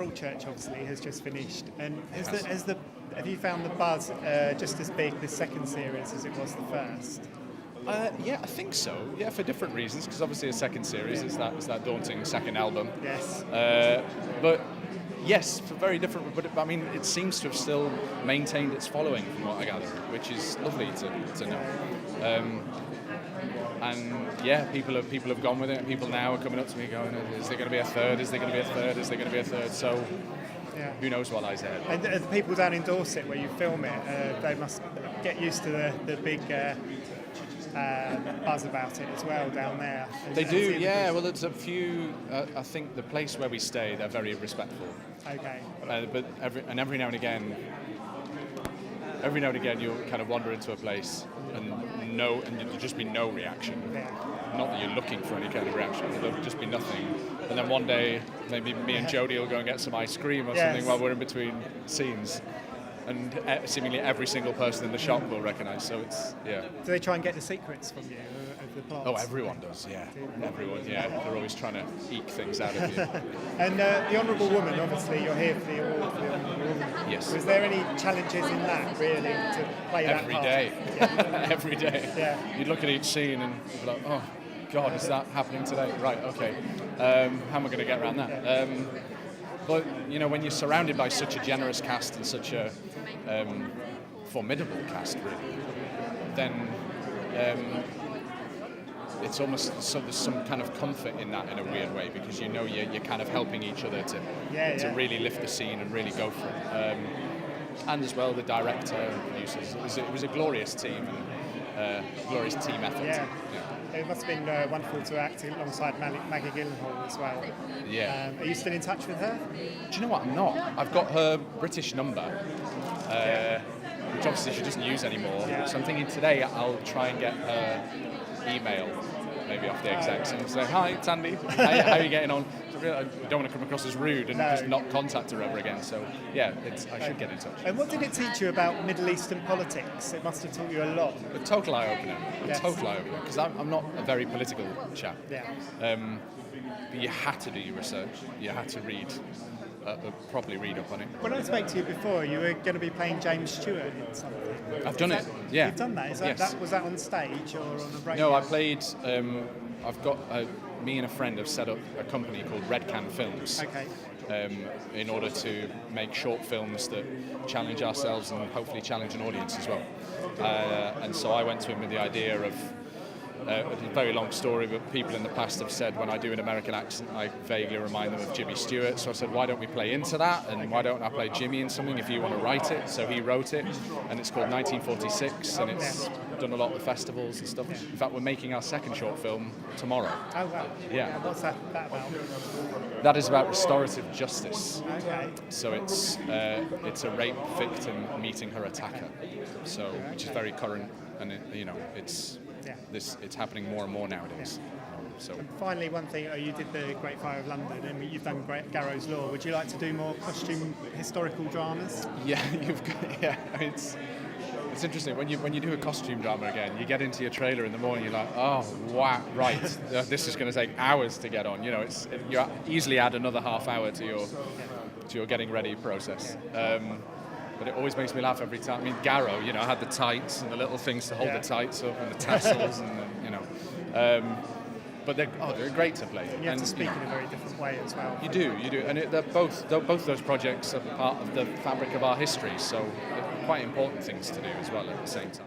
Broadchurch obviously has just finished, and have you found the buzz just as big this second series as it was the first? Yeah, I think so. Yeah, for different reasons, because obviously a second series is that daunting second album. Yes. But yes, for very different. But I mean, it seems to have still maintained its following, from what I gather, which is lovely to know. And yeah, people have gone with it. And people now are coming up to me going, "Is there going to be a third? Is there going to be a third? Is there going to be a third?" So. Yeah. Who knows what lies ahead? And the people down in Dorset, where you film it, they must get used to the big buzz about it as well down there. They do, yeah. Well, there's a few. I think the place where we stay, they're very respectful. Okay. But every now and again, you'll kind of wander into a place and there'll just be no reaction. Yeah. Not that you're looking for any kind of reaction, but there'll just be nothing. And then one day, maybe me and Jodie will go and get some ice cream or something while we're in between scenes. And seemingly every single person in the shop will recognise. So it's, yeah. Do they try and get the secrets from you of the plots? Oh, everyone does, yeah. Everyone, yeah. They're always trying to eke things out of you. And the Honourable Woman, obviously, you're here for the award for the Honourable Woman. Yes. Was there any challenges in that, really, to play that part? Every day. Yeah. You'd look at each scene and you'd be like, oh, God, is that happening today? Right, okay. How am I going to get around that? But, you know, when you're surrounded by such a generous cast and such a formidable cast, really, then it's almost there's some kind of comfort in that in a weird way, because you know you're kind of helping each other to really lift the scene and really go for it. And as well, the director, producers, it was a glorious team and glorious team effort. Yeah. It must have been wonderful to act alongside Maggie Gyllenhaal as well. Yeah. Are you still in touch with her? Do you know what? I'm not. I've got her British number, which obviously she doesn't use anymore. Yeah. So I'm thinking today I'll try and get her email, maybe off the execs, and say, "Hi, it's Andy. How are you getting on?" I don't want to come across as rude and just not contact her ever again. So yeah, I should get in touch. And what did it teach you about Middle Eastern politics? It must have taught you a lot. A total eye opener. Total eye opener. Because I'm not a very political chap. Yeah. But you had to do your research. You had to read. Properly read up on it. When I spoke to you before, you were going to be playing James Stewart in something. I've done it. Yeah. You've done that. Was that on stage or on a break? No, I played. I've got me and a friend have set up a company called Red Can Films. Okay. In order to make short films that challenge ourselves and hopefully challenge an audience as well. And so I went to him with the idea of. It's a very long story, but people in the past have said when I do an American accent, I vaguely remind them of Jimmy Stewart. So I said, why don't we play into that? And why don't I play Jimmy in something if you want to write it? So he wrote it, and it's called 1946, and it's done a lot of festivals and stuff. In fact, we're making our second short film tomorrow. Oh, wow. Yeah. What's that about? That is about restorative justice. Okay. So it's a rape victim meeting her attacker. So which is very current, and it's happening more and more nowadays. So and finally, one thing, you did the Great Fire of London, and you've done Garrow's Law. Would you like to do more costume historical dramas? Yeah, it's interesting when you do a costume drama again. You get into your trailer in the morning, you're like, oh wow, right, this is going to take hours to get on. You easily add another half hour to your getting ready process. But it always makes me laugh every time. I mean, Garrow, I had the tights and the little things to hold the tights up and the tassels, but they're great to play. And you have to speak in a very different way as well. You do, and both those projects are part of the fabric of our history. So they're quite important things to do as well at the same time.